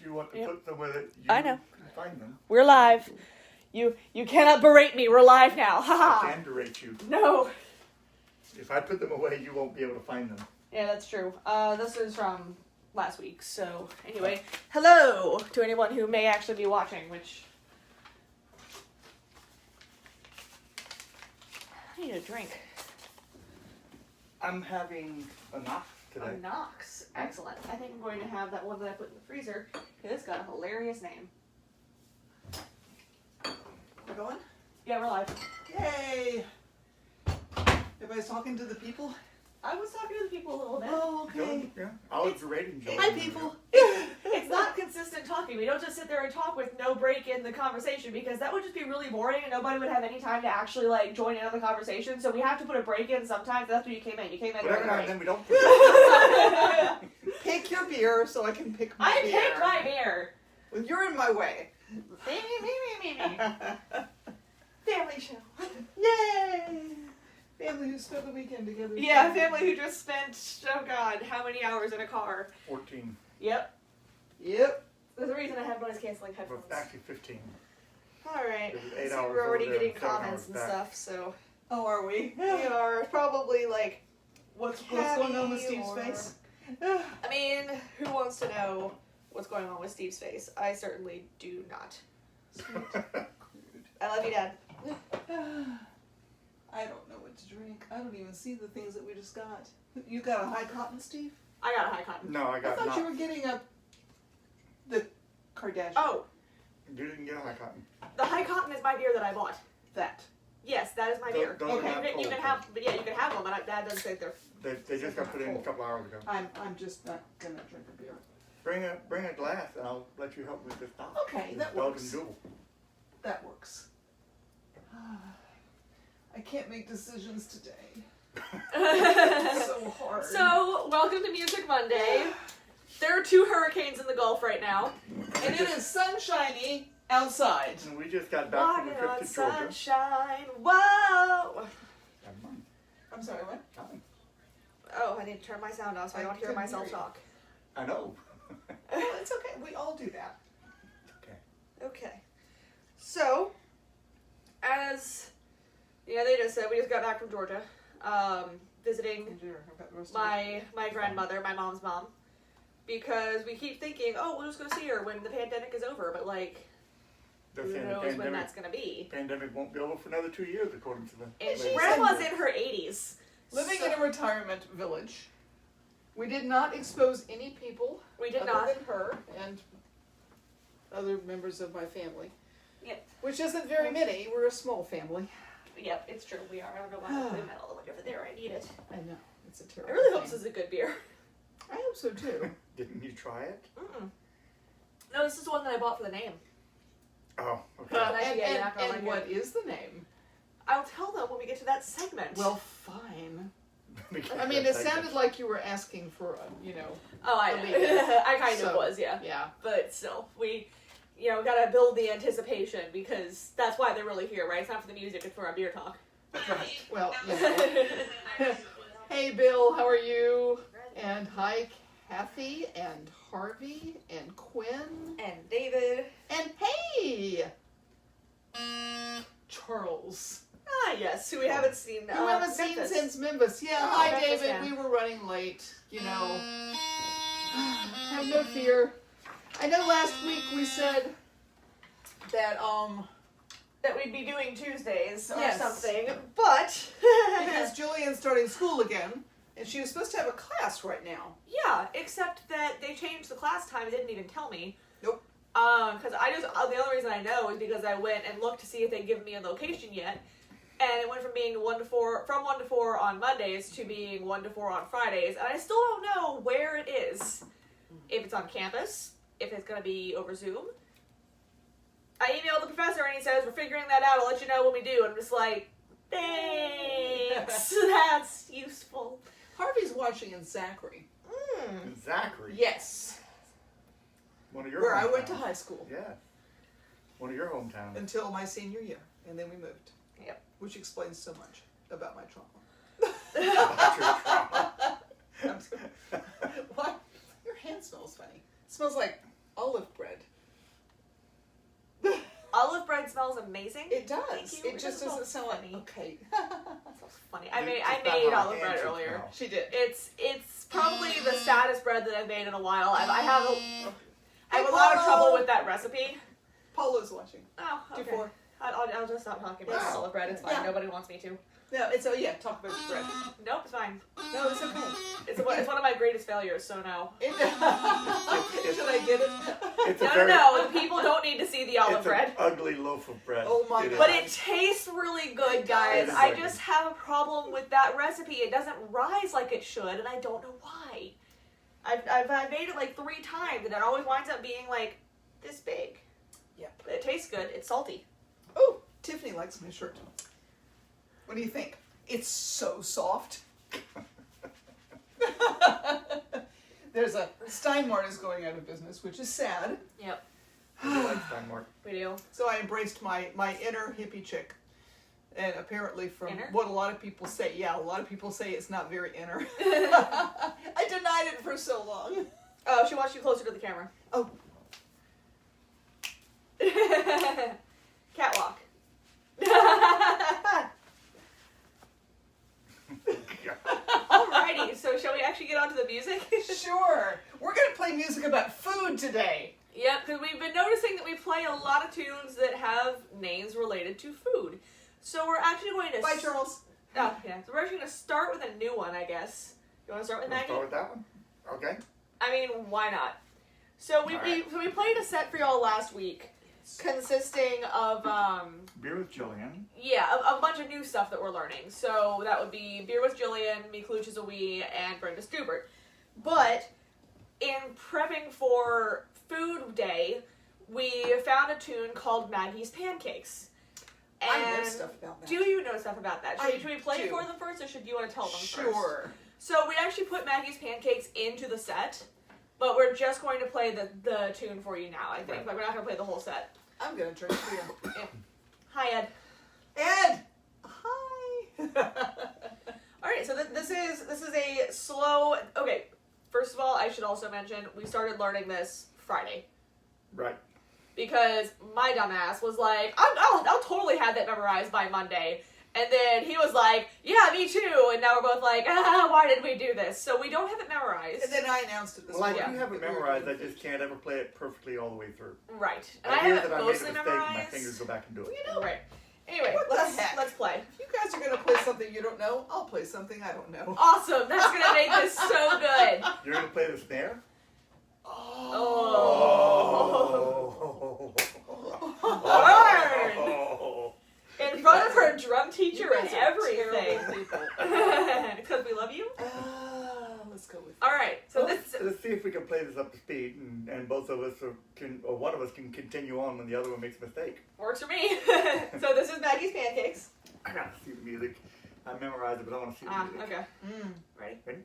Do you want to put them where you I know. can find them? We're live. You cannot berate me. We're live now. Haha. I can berate you. No. If I put them away, you won't be able to find them. Yeah, that's true. This is from last week. So anyway, hello to anyone who may actually be watching. Which I need a drink. I'm having a knock today. A Knox. Excellent. I think I'm going to have that one that I put in the freezer. It's got a hilarious name. We're going? Yeah, we're live. Yay! Everybody's talking to the people? I was talking to the people a little bit. Oh, okay. Yeah, I was berating Joe. Hi, people. It's not consistent talking. We don't just sit there and talk with no break in the conversation because that would just be really boring and nobody would have any time to actually like join in on the conversation. So we have to put a break in sometimes. That's when you came in. You came in. But every now during and the then break. we don't. Pick your beer so I can pick my I beer. picked my beer. Well, you're in my way. Me. Family show. Yay! Family who spent the weekend together. Yeah, family who just spent, oh God, how many hours in a car? 14. Yep. Yep. There's a reason I have noise canceling headphones. Well, actually 15. Alright. It was 8 See, hours we're already over there getting and 7 comments hours and back. stuff, so. Oh, are we? We are probably like, What's going on with Cabby Steve's or- face? I mean, who wants to know what's going on with Steve's face? I certainly do not. I love you, Dad. I don't know what to drink. I don't even see the things that we just got. You got a high cotton, Steve? I got a high cotton. No, I I got thought not. you were getting the Kardashian. Oh, You didn't get a high cotton. the high cotton is my beer that I bought. That. Yes, that is my Those- beer. those are Okay. not You cold, can have, but yeah, you can have them, but Dad doesn't say they're. They just got put in a couple hours ago. I'm just not gonna drink a beer. Bring a glass and I'll let you help with this stuff. Okay, that Belgian works. Duel. That works. I can't make decisions today. It's so hard. So, welcome to Music Monday. There are 2 hurricanes in the Gulf right now. And it is sunshiny outside. And we just got back from a Walking trip on to Georgia. sunshine. Whoa! Never mind. I'm sorry, what? Nothing. Oh, I need to turn my sound off so I don't hear couldn't myself hear you. talk. I know. Well, it's okay. We all do that. Okay. Okay. So, as they just said, we just got back from Georgia, visiting my grandmother, my mom's mom, because we keep thinking, oh, we'll just go see her when the pandemic is over, but like, They're who saying knows when that's gonna be? pandemic won't be over for another 2 years, according to the. And latest. grandma's in her 80s. Living So- in a retirement village. We did not expose any people We did other not. than her and other members of my family. Yep. Which isn't very many. We're a small family. Yep, it's true. We are. I don't know why I'm putting that all the way over there. I need it. I know. It's a I terrible really hope thing. this is a good beer. I hope so too. Didn't you try it? Mm-mm. No, this is one that I bought for the name. Oh, okay. Actually, yeah, you're not gonna like and it. what is the name? I'll tell them when we get to that segment. Well, fine. Because I mean, that's it like sounded like you were asking for, oh, I believe know. it. I kind of So- was, yeah. yeah. But still, we, gotta build the anticipation because that's why they're really here, right? It's not for the music, it's for our beer talk. That's right. Well, Hey, Bill, how are you? And hi, Kathy and Harvey and Quinn. And David. And hey, Charles. Ah, yes, who we haven't seen. Who we haven't seen Memphis. since Memphis. Yeah, Oh, hi, Memphis David. fan. We were running late, Have no fear. I know last week we said that, That we'd be doing Tuesdays or Yes. something, but. because Julian's starting school again, and she was supposed to have a class right now. Yeah, except that they changed the class time and didn't even tell me. Nope. Because the only reason I know is because I went and looked to see if they'd given me a location yet, and it went from being 1 to 4 on Mondays to being 1 to 4 on Fridays, and I still don't know where it is. If it's on campus, if it's gonna be over Zoom. I emailed the professor and he says we're figuring that out. I'll let you know when we do. And I'm just like, thanks. That's useful. Harvey's watching in Zachary. And Zachary. Yes. One of your Where I went to hometowns. high school Yeah. One of your hometowns. until my senior year, and then we moved. Yep. Which explains so much about my trauma. About your trauma. I'm sorry. What? Your hand smells funny. It smells like olive bread. Olive bread smells amazing. It does. Thank you. It just doesn't sound like funny. okay. That sounds funny. I made It's not how olive bread hands should earlier. smell. She did. It's probably the saddest bread that I've made in a while. I have Hey, a lot of Paula! trouble with that recipe. Paulo's watching. Oh, okay. Do 4. I'll just stop talking about Yes. olive bread. It's fine. Yeah. Nobody wants me to. No, it's yeah. Talk about the bread. Nope, it's fine. No, it's okay. It's one of my greatest failures. So no. Should I get it? It's a No, very, no. The people don't need to see the olive it's bread. an ugly loaf of bread. Oh my It is. God. But it tastes really good, It guys. does. I just have a problem with that recipe. It doesn't rise like it should, and I don't know why. I've made it like 3 times, and it always winds up being like this big. Yep. But it tastes good. It's salty. Oh, Tiffany likes my shirt. What do you think? It's so soft. There's a Steinmart is going out of business, which is sad. Yep, I do like Steinmart. we do. So I embraced my inner hippie chick. And apparently from Inner? what a lot of people say, a lot of people say it's not very inner. I denied it for so long. Oh, she wants you closer to the camera. Oh, Catwalk. Alrighty, so shall we actually get on to the music? sure. We're going to play music about food today. Yep, because we've been noticing that we play a lot of tunes that have names related to food. So we're actually going to... Bye, Charles. Oh, yeah. So we're actually going to start with a new one, I guess. You want to start with Wanna Maggie? start with that one? Okay. I mean, why not? So we played a set for y'all last week, consisting of Beer with Jillian. a bunch of new stuff that we're learning. So that would be Beer with Jillian, Me Kluch is a Wee, and Brenda Stubert. But in prepping for Food Day, we found a tune called Maggie's Pancakes. And I know stuff about that. do you know stuff about that? Should we play do. it for them first, or should you want to tell them first? Sure. So we actually put Maggie's Pancakes into the set, but we're just going to play the tune for you now, I think. Right. Like, we're not going to play the whole set. I'm going to drink beer. Hi, Ed. Ed! Hi! Alright, so this is a slow... Okay, first of all, I should also mention, we started learning this Friday. Right. Because my dumbass was like, I'll totally have that memorized by Monday. And then he was like, yeah, me too. And now we're both like, why did we do this? So we don't have it memorized. And then I announced it this Well, I morning. do have it memorized. I just can't ever play it perfectly all the way through. Right. And I hear have it that I made a mostly mistake and my memorized. fingers go back and do it. You know, Right. Anyway, What the heck? let's play. if you guys are going to play something you don't know, I'll play something I don't know. Awesome. That's going to make this so good. You're going to play the snare? Oh. Oh. In front of her drum teacher You and guys are everything. terrible people. Because we love you? Let's go with Alright, so Well, this... let's see if we can play this up to speed, and both of us or one of us can continue on when the other one makes a mistake. Works for me. So this is Maggie's Pancakes. I gotta see the music. I memorized it, but I want to see the music. Okay. Mm. Ready? Ready?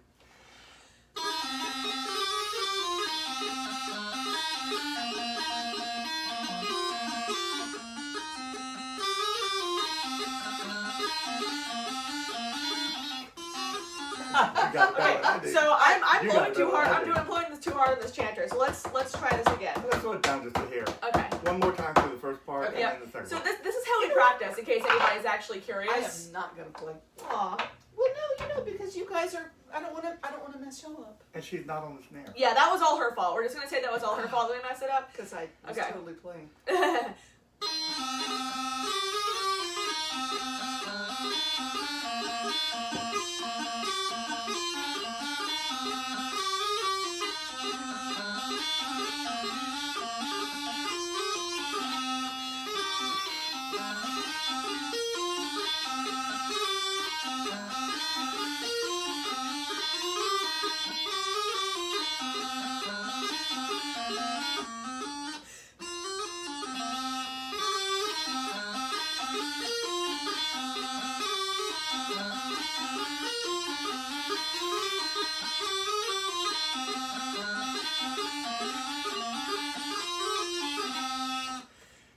You got that one, I did. So I'm You blowing got too that hard. one, I I'm did. doing blowing this too hard on this chanter. So let's try this again. Let's slow it down just a hair. Okay. One more time for the first part, Okay. and then the second So part. this is how we practice, in case anybody's actually I curious. am not going to play. Aw. Well, no, because you guys are. I don't want to mess y'all up. And she's not on the snare. Yeah, that was all her fault. We're just gonna say that was all her fault that we messed it up. Because I was Okay. totally playing.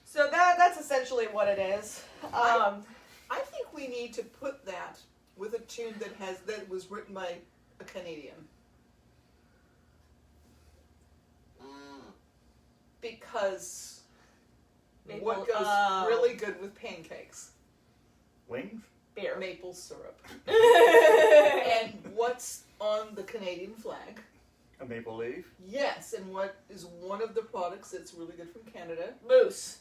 So that's essentially what it is. I think we need to put that with a tune that was written by a Canadian. because Maple, what goes really good with pancakes? Wings? Beer. Maple syrup. and And what's on the Canadian flag? A maple leaf? Yes, and what is one of the products that's really good from Canada? moose.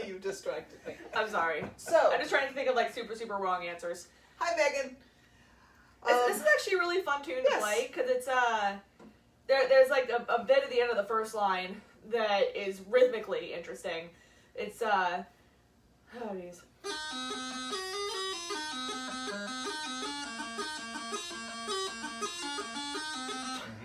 You distracted me. I'm sorry. So, I'm just trying to think of like super, super wrong answers. hi Megan. This is actually a really fun tune to yes. play because it's there's like a bit at the end of the first line that is rhythmically interesting. It's oh geez.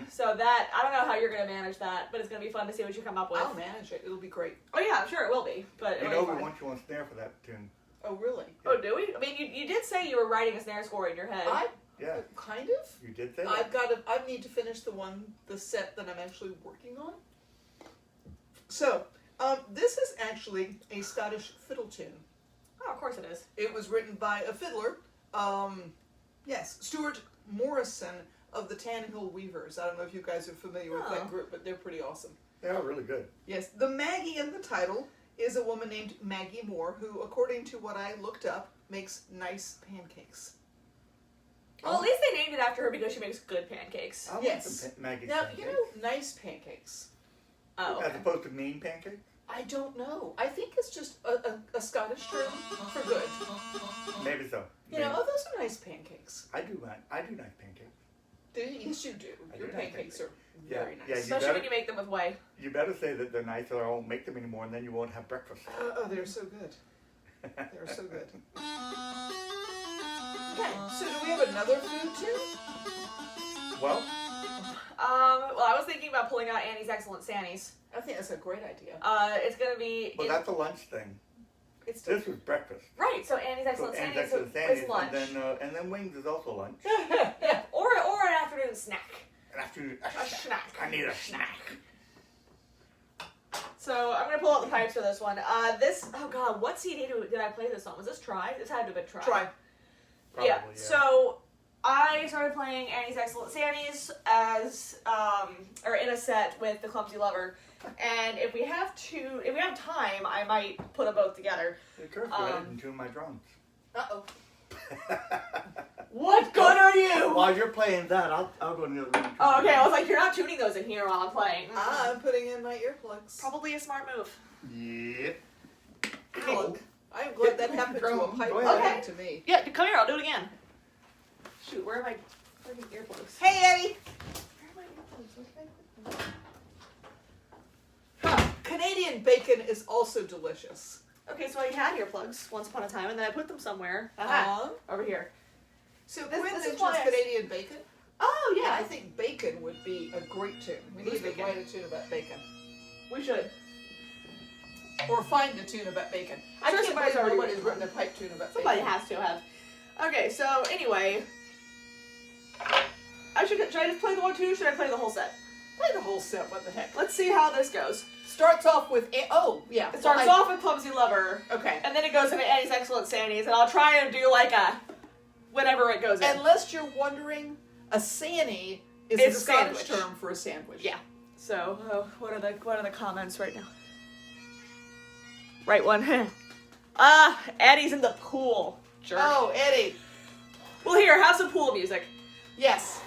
So that I don't know how you're gonna manage that, but it's gonna be fun to see what you come up with. I'll manage it. It'll be great. Oh yeah, I'm sure it will be. But You it'll know be we fun. want you on snare for that tune. Oh, really? Oh, do we? I mean, you did say you were writing a snare score in your head. Yeah, Kind of. you did say that. I've got to. I need to finish the set that I'm actually working on. So, this is actually a Scottish fiddle tune. Oh, of course it is. It was written by a fiddler. Yes, Stuart Morrison of the Tanhill Weavers. I don't know if you guys are familiar with Oh. that group, but they're pretty awesome. They are really good. Yes, the Maggie in the title is a woman named Maggie Moore, who, according to what I looked up, makes nice pancakes. Well, at least they named it after her because she makes good pancakes. I want Yes. some Maggie's Now, pancakes. you know, nice pancakes. Oh, As okay. opposed to mean pancakes? I don't know. I think it's just a Scottish term for good. Maybe so. You know, oh, those are nice pancakes. I do nice pancakes. Do you? Yes, you do. I Your do nice pancakes pancakes. are Yeah, very nice. yeah, Especially better- when you make them with whey. You better say that they're nice or I won't make them anymore and then you won't have breakfast. Oh, they're so good. They're so good. Okay, so do we have another food tune? Well, Well, I was thinking about pulling out Annie's Excellent Sannies. I think that's a great idea. It's gonna be that's a lunch thing. It's This was breakfast. right. So Annie's So Excellent and Sannies that's the is Sandy's, lunch. and then wings is also lunch. Yeah, or an afternoon snack. And after A snack. I need a snack. So I'm gonna pull out the pipes for this one. Oh god, what CD did I play this on? Was this Try? This had to have been Try. Try. Yeah. So I started playing Annie's Excellent Sannies as or in a set with the Clumsy Lover, and if we have time, I might put them both together. Of course, go ahead and tune my drums. Uh-oh. What good are you? While you're playing that, I'll go in the other room. and tune Oh, my okay. I drums. was like, you're not tuning those in here while I'm playing. I'm putting in my earplugs. Probably a smart move. Yep. Ow. I'm glad that happened to a Drum. pipe Go ahead. organ to me. Yeah, come here. I'll do it again. Shoot, where are my freaking earplugs? Hey, Eddie! Where are my earplugs? Canadian bacon is also delicious. Okay, so I had earplugs once upon a time, and then I put them somewhere. Aha, over here. So This- Quinn this is mentions why I- Canadian bacon. Oh Yeah, I yeah, think bacon would be a great tune. We Who's need to bacon? write a tune about bacon. we should. Or find a tune about bacon. I Sure, can't somebody's believe already nobody's written a pipe tune about Somebody bacon. has to have. Okay, so anyway, should I just play the one too? Or should I play the whole set? Play the whole set, what the heck. Let's see how this goes. Starts off with, oh, yeah. It starts off with Clumsy Lover, Okay. and then it goes into Annie's Excellent Sannies, and I'll try and do like a whatever it goes in. Unless you're wondering, a Sanny is It's a a Scottish sandwich. term for a sandwich. Yeah. So, what are the comments right now? Right one. Eddie's in the pool. Jerk. Oh, Eddie. Well, here, have some pool music. Yes.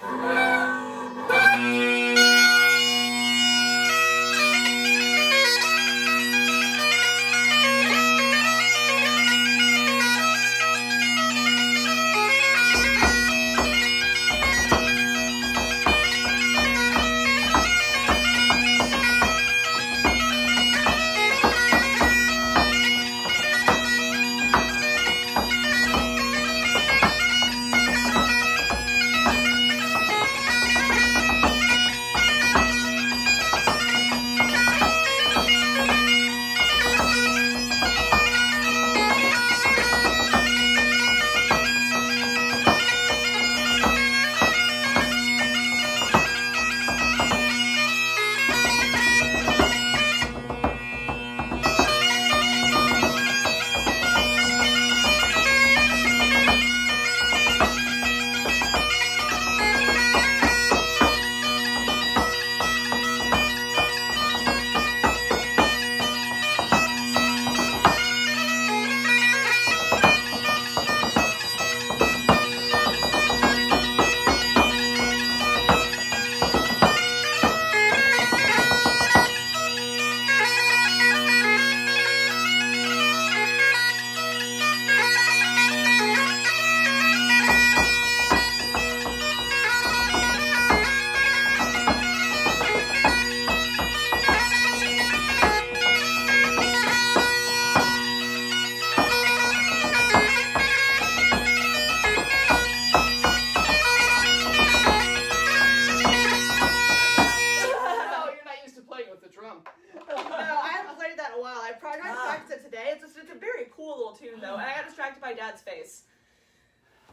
Dad's face.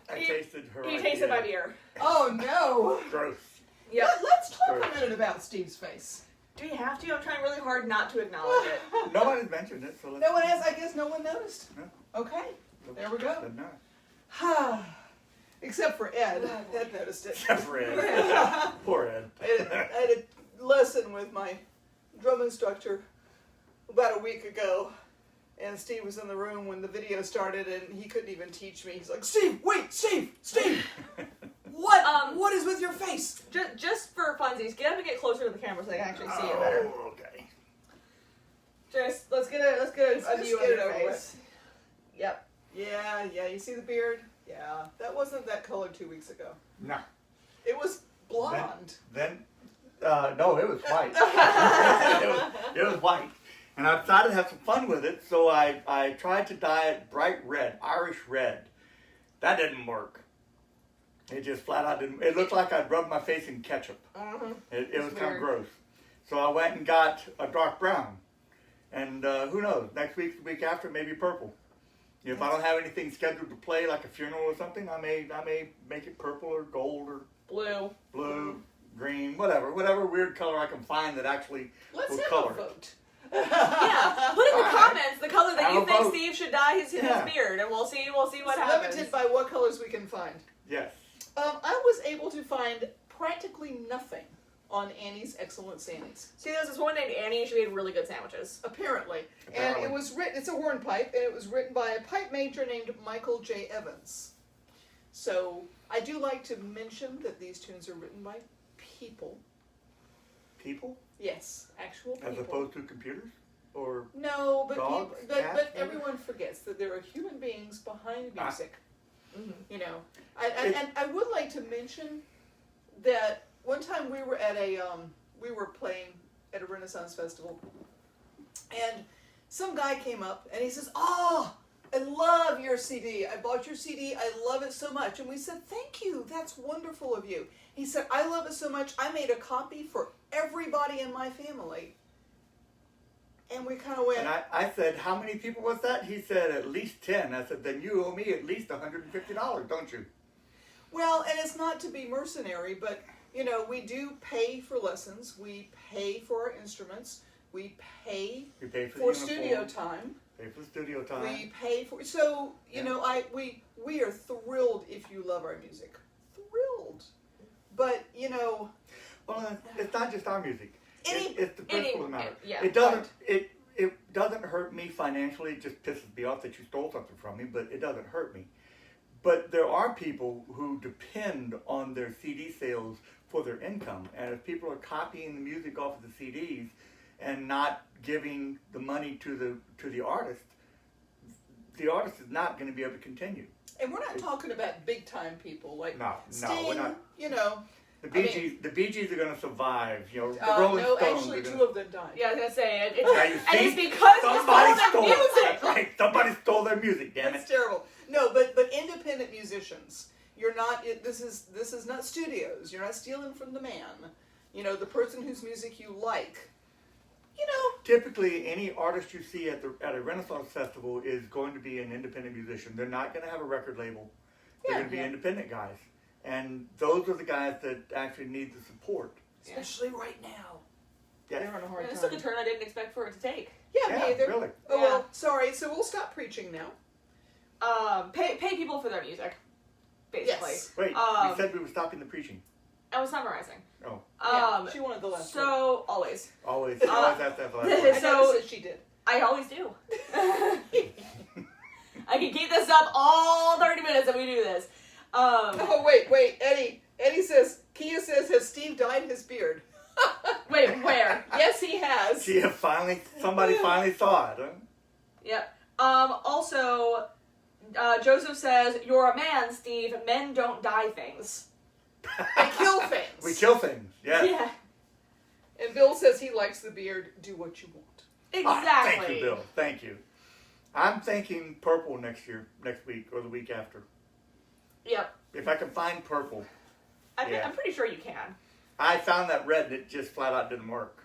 I tasted her. He idea. tasted my beer. Oh no! Gross. Yep. Let's talk Sure. a minute about Steve's face. Do we have to? I'm trying really hard not to acknowledge it. Nobody's mentioned it, so let's. No one has. I guess no one noticed. No. Okay, there we go. Did not. Except for Ed. Ed noticed it. Except for Ed. Poor Ed. I had a lesson with my drum instructor about a week ago, and Steve was in the room when the video started, and he couldn't even teach me. He's like, Steve, wait, Steve, what is with your face? Just for funsies, get up and get closer to the camera so they can actually see it better. Oh, okay. Just let's get a view of get it your over face. Yep. Yeah, you see the beard? Yeah, that wasn't that color 2 weeks ago. No. It was blonde. Then, no, it was white. it was white. And I decided to have some fun with it, so I tried to dye it bright red, Irish red. That didn't work. It just flat out didn't. It looked like I'd rubbed my face in ketchup. It was kind of gross. So I went and got a dark brown. And who knows, next week, the week after, maybe purple. If I don't have anything scheduled to play, like a funeral or something, I may make it purple or gold or blue, green, whatever weird color I can find that actually Let's will have color a vote. Yeah. Put in the comments the color that Have you a think vote. Steve should dye his Yeah. beard, and we'll see what It's happens. limited by what colors we can find. Yes. I was able to find practically nothing on Annie's Excellent Sannies. See, there's this woman named Annie. She made really good sandwiches. Apparently. And Apparently. it was written, it's a hornpipe, and it was written by a pipe major named Michael J. Evans. So, I do like to mention that these tunes are written by people. People? Yes, actual people. As opposed to computers? Or No, but Dogs, people, cats, but maybe? everyone forgets that there are human beings behind Ah. music. Mm-hmm. You know, and I would like to mention that one time we were at we were playing at a Renaissance festival, and some guy came up and he says, "Oh, I love your CD. I bought your CD. I love it so much." And we said, "Thank you. That's wonderful of you." He said, "I love it so much. I made a copy for everybody in my family." And we kind of went, and I said, how many people was that? He said, at least 10. I said, then you owe me at least $150, don't you? well, and it's not to be mercenary, but, you know, we do pay for lessons. We pay for our instruments. We pay You pay for for the studio uniform, time. pay for the studio time. We pay for, so, you Yeah. know, we are thrilled if you love our music. Thrilled. But, you know, Well, it's not just our music. Any- It's the principle of the matter. yeah, It doesn't. It doesn't hurt me financially. It just pisses me off that you stole something from me, but it doesn't hurt me. But there are people who depend on their CD sales for their income, and if people are copying the music off of the CDs and not giving the money to the artist is not going to be able to continue. and we're not talking about big time people like No, Sting, we're not. you know. The I Bee mean- Gees, the Bee Gees are going to survive. You know, the Rolling No, Stones actually, are going two of them died. Yeah, I was gonna say it. Now you And see? it's because Somebody you stole stole their music. That's right. Somebody stole their music. Damn That's it. terrible. No, but independent musicians, you're not. This is not studios. You're not stealing from the man. You know, the person whose music you like. You know, Typically, any artist you see at a Renaissance festival is going to be an independent musician. They're not going to have a record label. They're Yeah, going to be yeah. independent guys, and those are the guys that actually need the support. especially right now. Yeah. They're on a hard This time. took a turn I didn't expect for it to take. Yeah, Yeah, me either. really. Oh Yeah. well, sorry. So we'll stop preaching now. Pay people for their music, basically. Yes. Wait, Um, we said we were stopping the preaching. I was summarizing. Oh, Yeah, she wanted the last word. So always, always Uh, have to have a last this word. I so- noticed that she did. I always do. I can keep this up all 30 minutes that we do this. Oh wait, Eddie says, Kia says, has Steve dyed his beard? Wait, where? Yes, he has. See, somebody finally saw it. Huh? Yep. Also, Joseph says, "You're a man, Steve. Men don't die things." They kill things. We kill things. Yes. Yeah. And Bill says he likes the beard. Do what you want. Exactly. Ah, thank you, Bill. Thank you. I'm thinking purple next week, or the week after. Yep. If I can find purple. Yeah. I'm pretty sure you can. I found that red and it just flat out didn't work.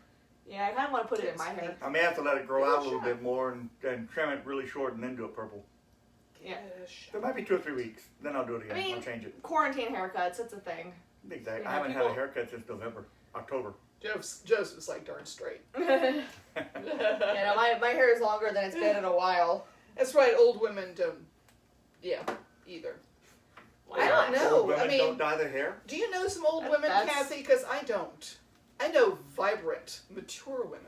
Yeah, I kind of want to put it in my hair. I may have to let it grow Give it out a a little shot. bit more and trim it really short and then do it purple. Yeah. There might be 2 or 3 weeks. Then I'll do it again. I mean, I'll change it. Quarantine haircuts, it's a thing. Exactly. Yeah, I haven't had people- a haircut since October. Joseph's like darn straight. Yeah, no, my hair is longer than it's been in a while. That's right, old women don't, either. I don't know. Old women I mean, don't dye their hair. do you know some old women, That's- Kathy? Because I don't. I know vibrant, mature women.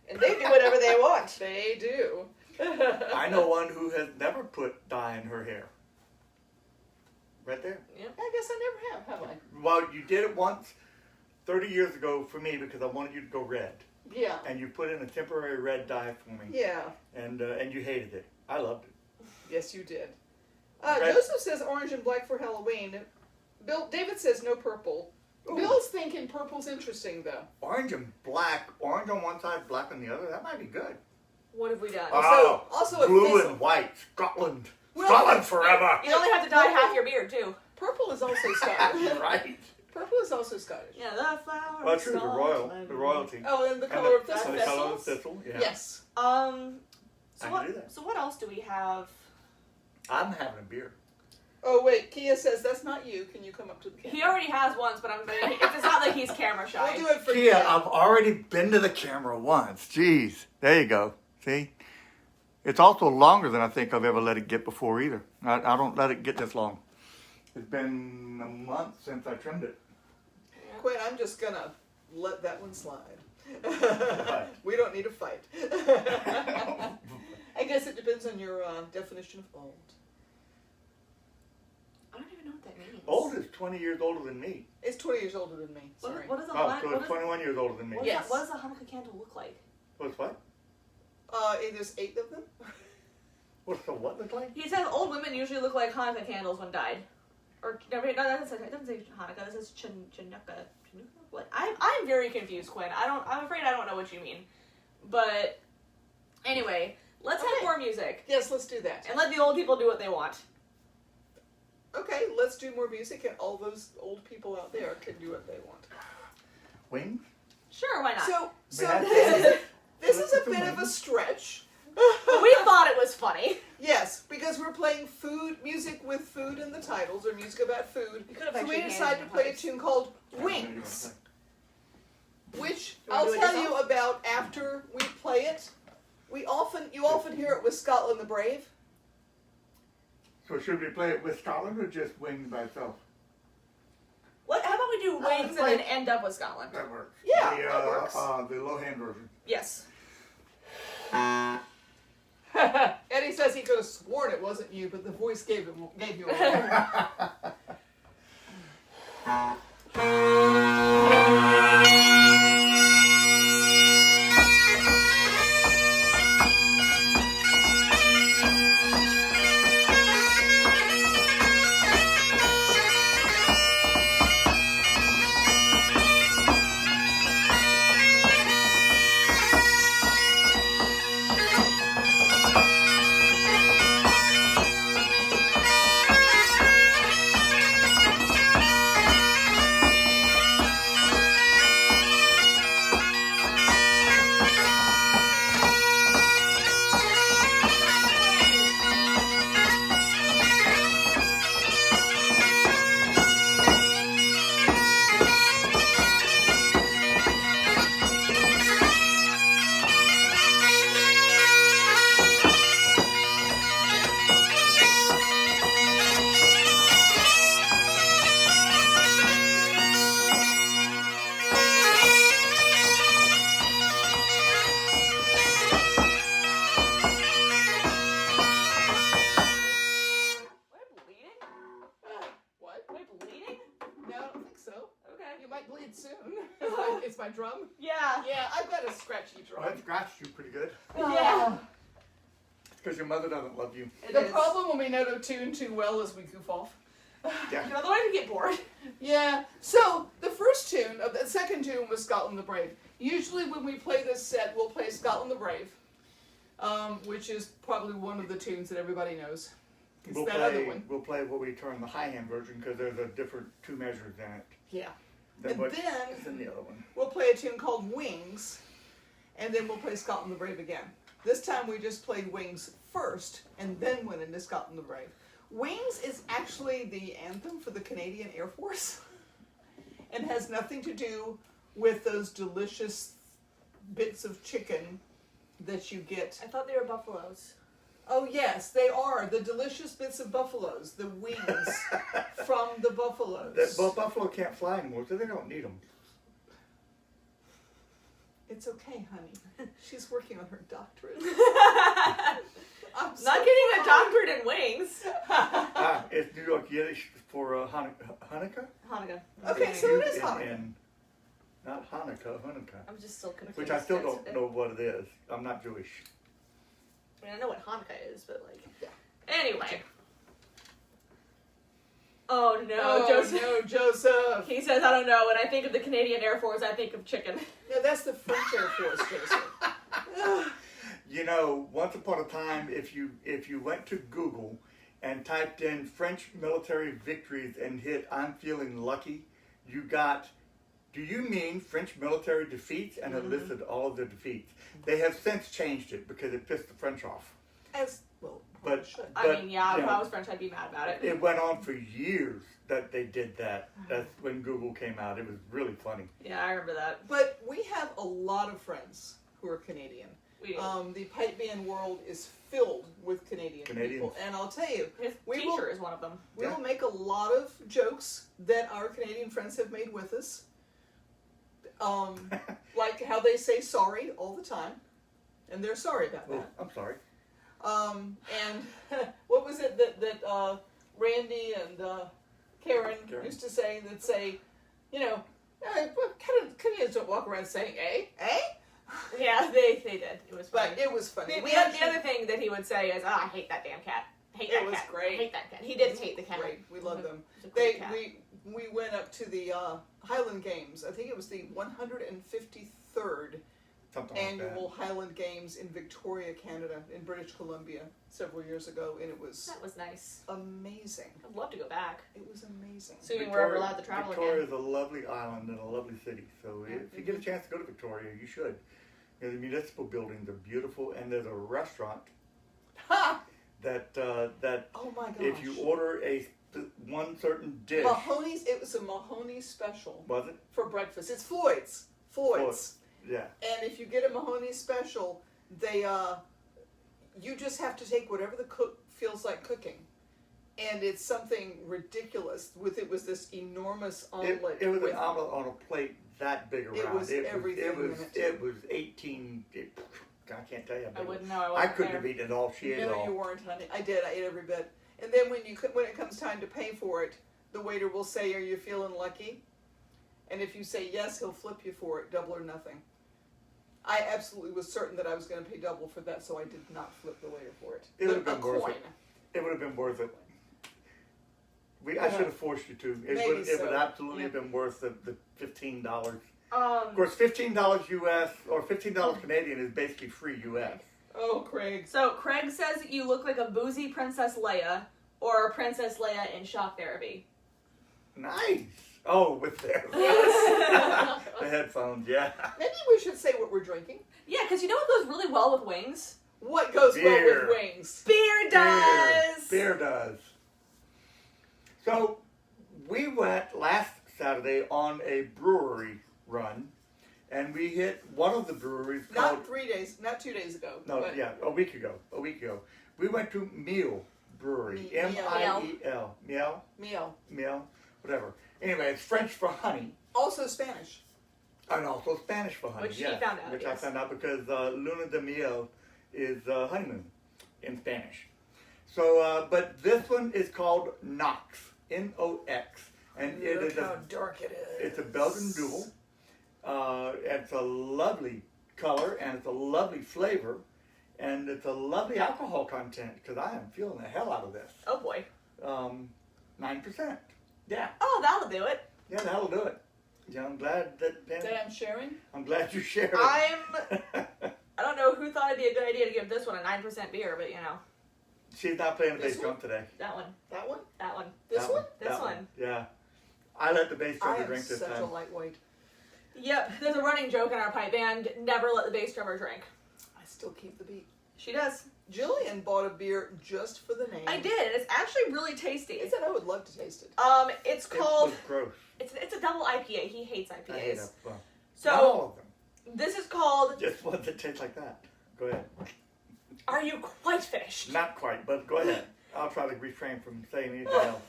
And they do whatever they want. They do. I know one who has never put dye in her hair. Right there. I guess I never have I? Well, you did it once 30 years ago for me because I wanted you to go red. Yeah. And you put in a temporary red dye for me. Yeah. And you hated it. I loved it. Yes, you did. Okay. Joseph says orange and black for Halloween. David says no purple. Ooh. Bill's thinking purple's interesting though. Orange and black. Orange on one side, black on the other. That might be good. What have we done? Also a blue fizzle. and white. Scotland. Well, Scotland forever. You only have to dye half your beard, too. Purple is also Scottish. Right. Purple is also Scottish. Yeah, the flower. Well, true. The royalty. Oh, and the And color of the thistle. color of thistle. Yeah. Yes. So I what? can do that. So what else do we have? I'm having a beer. Oh wait, Kia says that's not you. Can you come up to the camera? He already has once, but it's not like he's camera shy. We'll do it for Kia, Kia. I've already been to the camera once. Jeez. There you go. See? It's also longer than I think I've ever let it get before either. I don't let it get this long. It's been a month since I trimmed it. Quinn, I'm just gonna let that one slide. Right. We don't need a fight. I guess it depends on your definition of old. I don't even know what that means. Old is 20 years older than me. It's 20 years older than me. Sorry. What is a Oh, so what it's is, 21 years older than me. what, Yes. what does a Hanukkah candle look like? What's what? There's 8 of them. What's the what look like? He says old women usually look like Hanukkah candles when dyed. Or no, it doesn't say Hanukkah. It says Chanukah. What? I'm very confused, Quinn. I'm afraid I don't know what you mean. But anyway, let's have more music Yes, let's do that. and let the old people do what they want. Okay, let's do more music, and all those old people out there can do what they want. Wings? Sure, why not? So Yeah. this is a bit of a stretch. We thought it was funny. Yes, because we're playing music with food in the titles, or music about food. You could have So we actually decided to handed play a cards. tune called Wings, which You wanna I'll do it tell you yourself? about after we play it. You often hear it with Scotland the Brave. So should we play it with Scotland or just Wings by itself? How about we do wings and like- then end up with Scotland? That works. Yeah, the, that works. The low-hand version. Yes. Eddie says he could have sworn it wasn't you, but the voice gave you away. It's my drum. Yeah. Yeah, I've got a scratchy drum. Well, that scratched you pretty good. Yeah. It's because your mother doesn't love you. It The is. problem when we know the tune too well is we goof off. Yeah. You know, otherwise we get bored. Yeah. So the first tune, the second tune was Scotland the Brave. Usually when we play this set, we'll play Scotland the Brave, which is probably one of the tunes that everybody knows. It's that other one. We'll play what we term the high hand version because there's a different 2 measures in it Yeah. than And what then is in the other one. we'll play a tune called Wings, and then we'll play Scotland the Brave again. This time we just played Wings first, and then went into Scotland the Brave. Wings is actually the anthem for the Canadian Air Force, and has nothing to do with those delicious bits of chicken that you get. I thought they were buffaloes. Oh yes, they are the delicious bits of buffaloes, the wings from the buffaloes. Well, buffalo can't fly anymore, so they don't need them. It's okay, honey. She's working on her doctorate. I'm so Not getting a proud. doctorate in wings. It's New York Yiddish for Hanukkah. Hanukkah. Okay, so it is Hanukkah. And not Hanukkah, Hanukkah. I'm just still confused. Which I still don't know what it is. I'm not Jewish. I mean, I know what Hanukkah is, but like. Yeah. Anyway. Oh no, Oh, Joseph. no, Joseph. He says, I don't know. When I think of the Canadian Air Force, I think of chicken. No, that's the French Air Force, Joseph. You know, once upon a time, if you went to Google and typed in French military victories and hit "I'm feeling lucky," you got, "Do you mean French military defeats?" And it listed all of the defeats. They have since changed it because it pissed the French off. As well, But- should. I mean, yeah, you if know, I was French, I'd be mad about it. It went on for years that they did that. That's when Google came out. It was really funny. Yeah, I remember that. But we have a lot of friends who are Canadian. We do. The pipe band world is filled with Canadian Canadians. people, and I'll tell you, His we teacher will- is one of them. we Yeah. will make a lot of jokes that our Canadian friends have made with us. Like how they say sorry all the time, and they're sorry about Oh, that. I'm sorry. And what was it that Randy and Karen used to say? That say, you know, Canadians don't walk around saying eh? Yeah, they did. It was funny. But it was funny. The other thing that he would say is, I hate that damn cat. Hate that It was cat. great. I hate that cat. He didn't hate the cat. Great, we love them. It was a great They cat. we went up to the Highland Games. I think it was the 153rd Something like annual Highland Games in Victoria, Canada, in British Columbia, several years ago, and it was That was nice. amazing. I'd love to go back. It was amazing. So- that. Assuming we're ever allowed to travel Victoria again. is a lovely island and a lovely city. So if you get a chance to go to Victoria, you should. You know, the municipal buildings are beautiful, and there's a restaurant Ha! that Oh my gosh! if you order one certain dish, Mahoney's, it was a Mahoney special was it? for breakfast. It's Floyd's. Yeah. And if you get a Mahoney special, they you just have to take whatever the cook feels like cooking, and it's something ridiculous. It was this enormous omelet. It was with, an omelet on a plate that big around. It was everything in it. It was 18. I can't tell you. I wouldn't know. I I wasn't couldn't there. have eaten it all. She ate it No, all. you weren't, honey. I did. I ate every bit. And then when it comes time to pay for it, the waiter will say, "Are you feeling lucky?" And if you say yes, he'll flip you for it, double or nothing. I absolutely was certain that I was going to pay double for that, so I did not flip the waiter for it. It would have But been worth coin. it. It would have been worth it. I should have forced you to. It Maybe would. It would so. absolutely have been worth the $15. Um, Of course, $15 US or $15 Canadian is basically free US. Oh, Craig. So Craig says that you look like a boozy Princess Leia or Princess Leia in shock therapy. Nice. Oh, with the headphones, yeah. Maybe we should say what we're drinking. Yeah, because you know what goes really well with wings? What goes well Beer. with wings? Beer does! Beer does. So, we went last Saturday on a brewery run, and we hit one of the breweries called... Not 2 days ago. No, but yeah, a week ago. We went to Miel Brewery. Miel. M-I-E-L. Meal. Whatever. Anyway, it's French for honey. Also Spanish. And also Spanish for honey. Which she yes, found out, Which I yes. found out because Luna de Miel is honeymoon in Spanish. So, but this one is called Nox. N-O-X. And it Look is how dark it is. it's a Belgian duvel. It's a lovely color and it's a lovely flavor. And it's a lovely alcohol content because I am feeling the hell out of this. Oh boy. 9%. Yeah. Oh, that'll do it. Yeah, that'll do it. Yeah, I'm glad That I'm sharing? I'm glad you shared it. I don't know who thought it'd be a good idea to give this one a 9% beer, but you know. She's not playing the This bass drum today. That one. That one? That one. This That one? This That one. Yeah. I let the bass I drummer am drink this such a time. lightweight. Yep, there's a running joke in our pipe band, never let the bass drummer drink. I still keep the beat. She does. Jillian bought a beer just for the name. I did. It's actually really tasty. He said I would love to taste it. It's It called. was gross. It's a double IPA. He hates IPAs. I hate it. Well, So not all of them. this is called. Just ones that taste like that. Go ahead. Are you quite finished? Not quite, but go ahead. I'll try to refrain from saying anything else.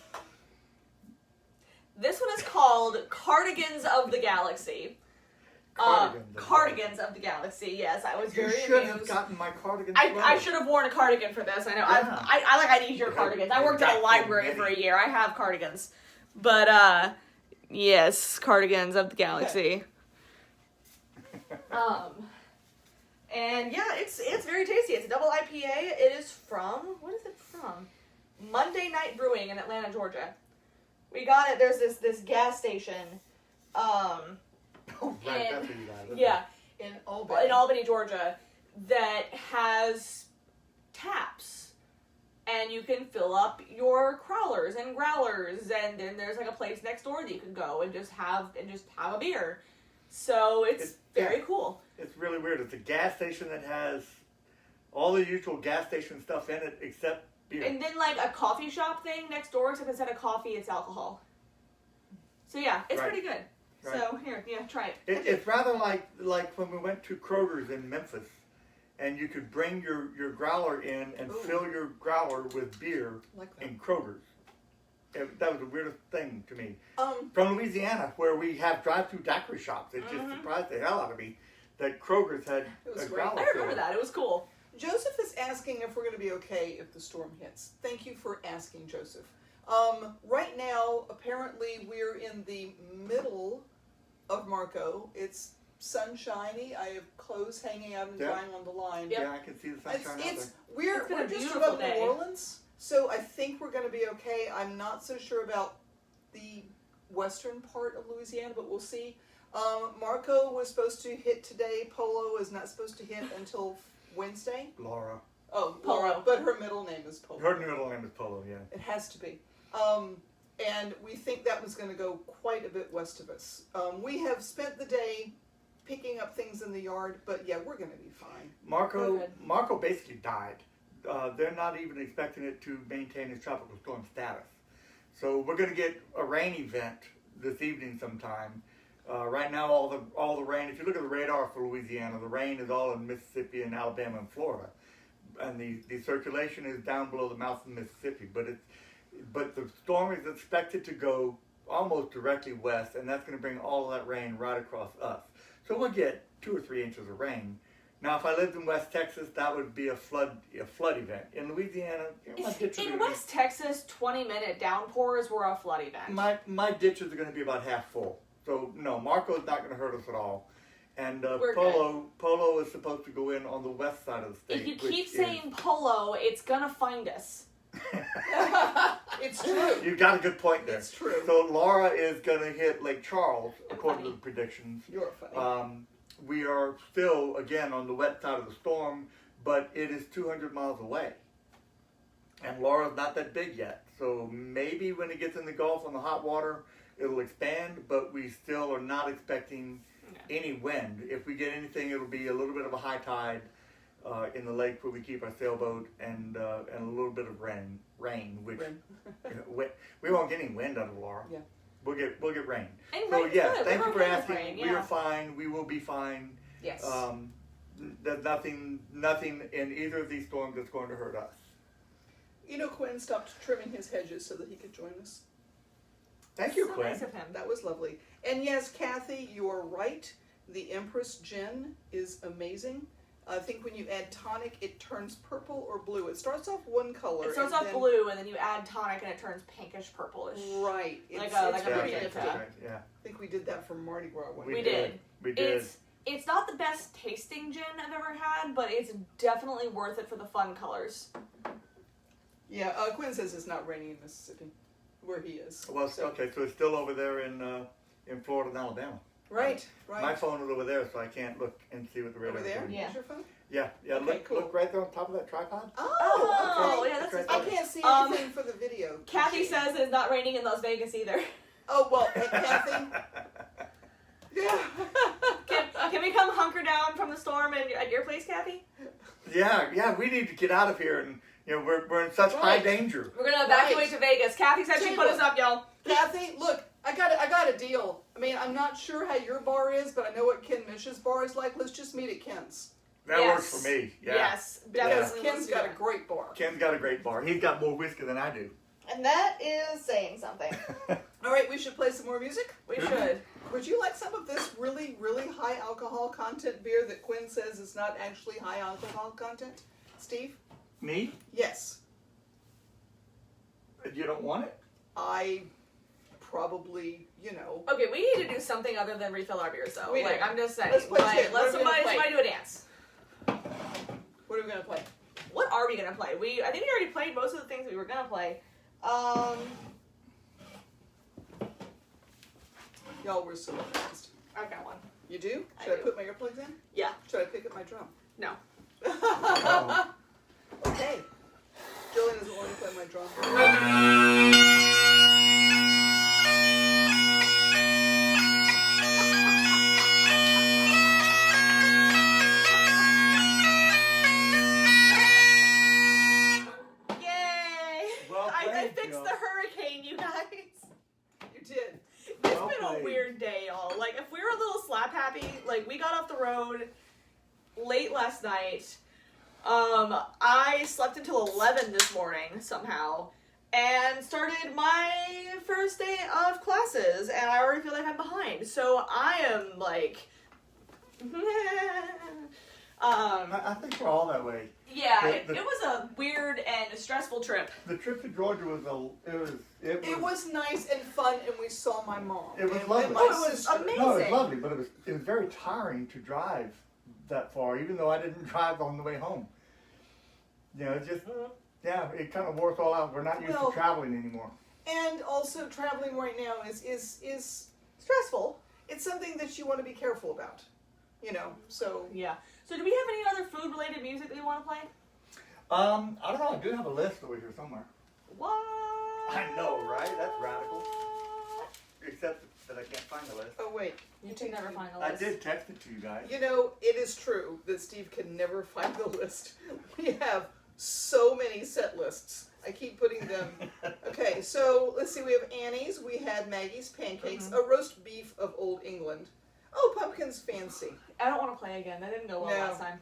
This one is called Cardigans of the Galaxy. Cardigans of the Galaxy. Yes, I was You very should amused. have gotten my cardigan. I should have worn a cardigan for this. I know. Yeah. I need your cardigans. I worked at a library for a year. I have cardigans. But yes, Cardigans of the Galaxy. And yeah, it's very tasty. It's a double IPA. It is from, what is it from? Monday Night Brewing in Atlanta, Georgia. We got it. There's this gas station. Oh, right, that's what you got. Okay. Yeah. In Albany. In Albany, Georgia, that has taps, and you can fill up your crawlers and growlers, and then there's like a place next door that you can go and just have a beer. So it's very cool. It's really weird. It's a gas station that has all the usual gas station stuff in it except beer. And then like a coffee shop thing next door, except instead of coffee, it's alcohol. So yeah, it's Right. pretty good. Right. So here, yeah, try it. It's rather like when we went to Kroger's in Memphis, and you could bring your growler in and Ooh. fill your growler with beer Like that. in Kroger's. That was the weirdest thing to me. Um, From Louisiana, where we have drive-through daiquiri shops, it just surprised the hell out of me that Kroger's had It was a great. growler I remember filler. that. It was cool. Joseph is asking if we're going to be okay if the storm hits. Thank you for asking, Joseph. Right now, apparently, we're in the middle of Marco. It's sunshiny. I have clothes hanging out and Yeah. drying on the line. Yep. Yeah, I can see the sunshine out there. We're It's been a just beautiful above day. New Orleans, so I think we're going to be okay. I'm not so sure about the western part of Louisiana, but we'll see. Marco was supposed to hit today. Polo is not supposed to hit until Wednesday. Laura. Oh, Polo. Laura, but her middle name is Polo. Her middle name is Polo, yeah. It has to be. And we think that was going to go quite a bit west of us. We have spent the day picking up things in the yard, but yeah, we're going to be fine. Marco basically died. They're not even expecting it to maintain its tropical storm status. So we're going to get a rain event this evening sometime. Right now, all the rain, if you look at the radar for Louisiana, the rain is all in Mississippi and Alabama and Florida. And the circulation is down below the mouth of the Mississippi. But the storm is expected to go almost directly west, and that's going to bring all of that rain right across us. So we'll get 2 or 3 inches of rain. Now, if I lived in West Texas, that would be a flood event. In Louisiana, my ditches In are West Texas, 20-minute downpours were a flood event. my ditches are going to be about half full. So no, Marco's not going to hurt us at all. And We're Polo is supposed to go in on the west side of the state. If you which keep is- saying polo, it's gonna find us. It's true. You've got a good point there. It's true. So Laura is going to hit Lake Charles, according to funny. the predictions. You're funny. We are still, again, on the wet side of the storm, but it is 200 miles away. And Laura's not that big yet. So maybe when it gets in the Gulf on the hot water, it'll expand, but we still are not expecting any wind. If we get anything, it'll be a little bit of a high tide in the lake where we keep our sailboat, and a little bit of rain, which we won't get any wind out of Laura. Yeah. We'll get rain. And So rain's yes, good. thank We're you for okay with asking. rain, We yeah. are fine. We will be fine. Yes. There's nothing in either of these storms that's going to hurt us. You know, Quinn stopped trimming his hedges so that he could join us. Thank you, So Quinn. nice of him. That was lovely. And yes, Kathy, you are right. The Empress Gin is amazing. I think when you add tonic, it turns purple or blue. It starts off one color. It starts and off then- blue, and then you add tonic, and it turns pinkish purplish. Right. Like It's a pretty pretty Yeah, nifty. that's right, yeah. I think we did that for Mardi Gras one We We year. did. We did. It's not the best tasting gin I've ever had, but it's definitely worth it for the fun colors. Yeah, Quinn says it's not raining in Mississippi, where he is. Well, okay, so it's still over there in Florida and Alabama. Right. My phone is over there, so I can't look and see what the radar Over is there? doing. Yeah. Is your phone? Yeah. Okay, cool. Look right there on top of that tripod. Oh, okay. yeah, that's Right I there. can't see Um, anything for the video. Kathy machine. says it's not raining in Las Vegas either. Oh, well, and Kathy? Yeah. Can we come hunker down from the storm at your place, Kathy? Yeah, we need to get out of here, and we're in such high danger. We're gonna evacuate to Vegas. Kathy said she'd put us up, y'all. Kathy, look, I got a deal. I mean, I'm not sure how your bar is, but I know what Ken Mish's bar is like. Let's just meet at Ken's. That works for me. Yeah. Yes, Because definitely. Ken's got a great bar. Ken's got a great bar. He's got more whiskey than I do. And that is saying something. All right, we should play some more music. We should. Would you like some of this really, really high alcohol content beer that Quinn says is not actually high alcohol content? Steve? Me? Yes. You don't want it? I probably, Okay, we need to do something other than refill our beers, though. We do. I'm just saying. Let's play tune. What Let are we gonna somebody play? do a dance. What are we going to play? What are we gonna play? I think we already played most of the things we were gonna play. Y'all were so fast. I've got one. You do? I Should I do. put my earplugs in? Yeah. Should I pick up my drum? No. Okay. Jillian doesn't want to play my drum. Yay! Well I played, fixed Jill. the hurricane, you guys. You did. It's Well been a played. weird day, y'all. Like, if we were a little slap happy, like, we got off the road late last night. I slept until 11 this morning, somehow, and started my first day of classes, and I already feel like I'm behind. So I am, like... I think we're all that way. yeah, The- it was a weird and stressful trip. The trip to Georgia was It was nice and fun, and we saw my mom. It was and, lovely. And my Oh, it was sister. amazing. No, it was lovely, but it was very tiring to drive that far, even though I didn't drive on the way home. It just it kind of wore us all out. We're not used Well- to traveling anymore. And also, traveling right now is Stressful. it's something that you want to be careful about. So Yeah. So do we have any other food-related music that you want to play? I don't know. I do have a list over here somewhere. What? I know, right? That's radical. Except that I can't find the list. oh wait, You can never find a I list. did text it to you guys. it is true that Steve can never find the list. We have so many set lists. I keep putting them. Okay, so let's see. We have Annie's. We had Maggie's pancakes, a roast beef of Old England. Oh, pumpkin's fancy. I don't want to play again. That didn't go well No. last time.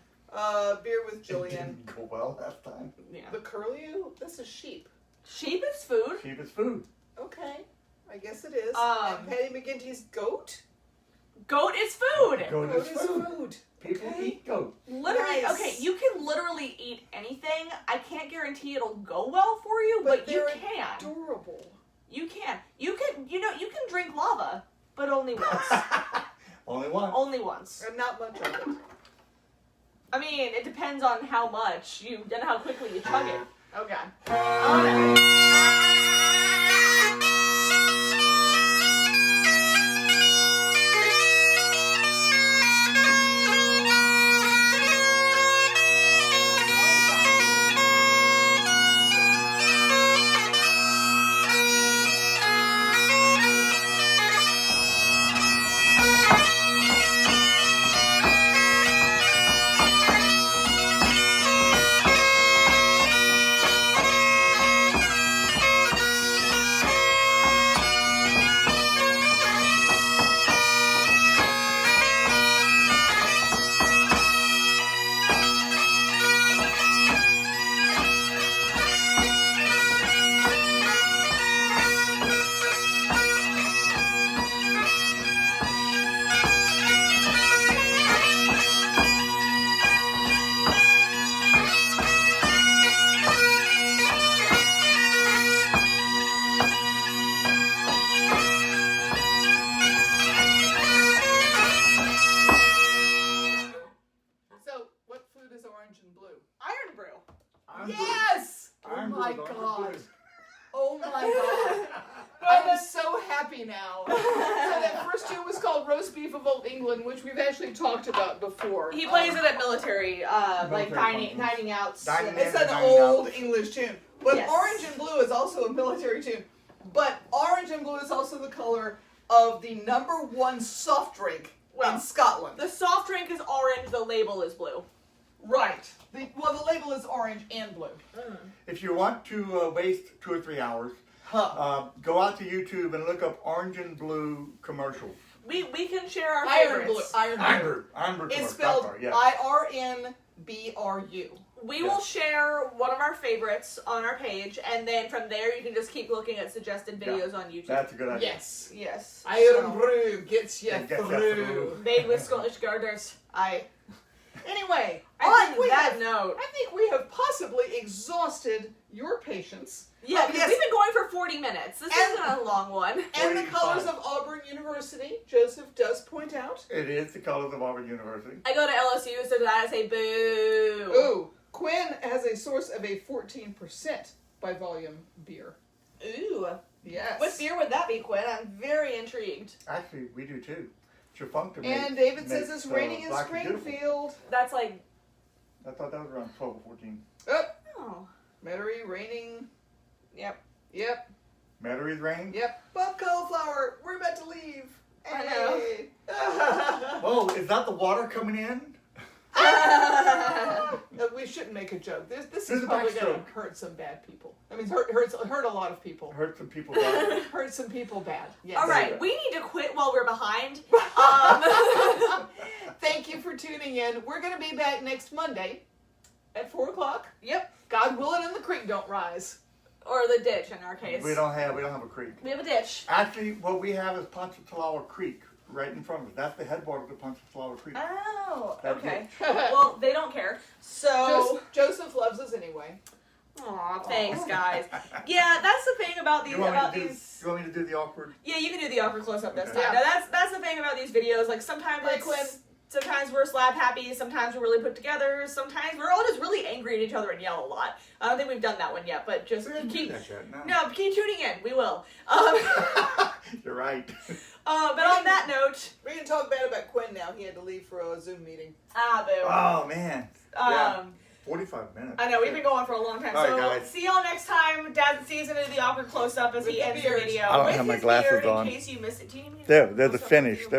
Beer with It Jillian. didn't go well last time. Yeah. The curlew? That's a sheep. Sheep is food. Cheap as food. Okay, I guess it is. Um, and Patty McGinty's goat? Goat is food. Goat Goat is is food. food. People Okay. eat goat. Literally, Nice. okay, you can literally eat anything. I can't guarantee it'll go well for you, but you they're can. adorable. You can. You can drink lava, but only once. Only one. Only once. And not much of it. I mean, it depends on how much and how quickly you chug it. Okay. So, what food is orange and blue? Iron brew. Iron brew. Yes! Iron Oh my brew is orange god. brew. Oh my god. I'm so happy now. So that first tune was called Roast Beef of Old England, which we've actually talked about before. He plays it at military, like Military dining outs. Dining It's in. an Dining old out. English tune. But Yes. Orange and Blue is also a military tune. But orange and blue is also the color of the #1 soft drink Well, in Scotland. The soft drink is orange. The label is blue. Right. The label is orange and blue. If you want to waste 2 or 3 hours, go out to YouTube and look up orange and blue commercials. We can share our Iron favorites. blue. Iron blue. Iron blue It's commercials. spelled That's right, yes. IRNBRU. We will share one of our favorites on our page, and then from there you can just keep looking at suggested videos on YouTube. That's a good idea. Yes. Yes. Iron brew gets you It gets you through. through. Made with Scottish garters. Anyway, On we that have, note. I think we have possibly exhausted your patience. Yeah, because yes. we've been going for 40 minutes. This And- isn't a long one. And the 45. colors of Auburn University, Joseph does point out. It is the colors of Auburn University. I go to LSU, so did I say boo? Ooh, Quinn has a source of a 14% by volume beer. Ooh. Yes. What beer would that be, Quinn? I'm very intrigued. Actually, we do too. Chafunka And David says it's raining in Springfield. That's like, I thought that was around 12 or 14. oh. Metairie raining. Yep. Yep. Metairie rain? Yep. Bob Cauliflower, we're about to leave. I know. Hey. Oh, is that the water coming in? We shouldn't make a joke. This There's is a probably going to backstroke. hurt some bad people. I mean, hurt a lot of people. Hurt some people bad. Hurt some people bad. Yes. All There you right, go. we need to quit while we're behind. Thank you for tuning in. We're going to be back next Monday at 4 o'clock. Yep. God willing, and the creek don't rise. Or the ditch in our case. We don't have a creek. We have a ditch. Actually, what we have is Ponchatoula Creek right in front of us. That's the headwaters of Ponchatoula Creek. Oh, That okay. ditch. Well, they don't care. So, Joseph loves us anyway. aw, thanks, guys. Yeah, that's the thing about these. You want me to do the awkward? Yeah, you can do the awkward close up this Okay. time. Yeah. Now, that's the thing about these videos. Like sometimes Like when- sometimes we're slap happy, sometimes we're really put together, sometimes we're all just really angry at each other and yell a lot. I don't think we've done that one yet, but just We didn't do keep that yet, no. no, keep tuning in. We will. You're right. But on that note, We're going to talk bad about Quinn now. He had to leave for a Zoom meeting. boo. Oh, man. Yeah. 45 minutes. I know, we've been going for a long time. All right, So, guys. see y'all next time. Dad sees into the awkward close-up as With he the ends the beard. video. I don't with have my his glasses beard on. in case you missed it. Do you need me to They're close the up with finish. you?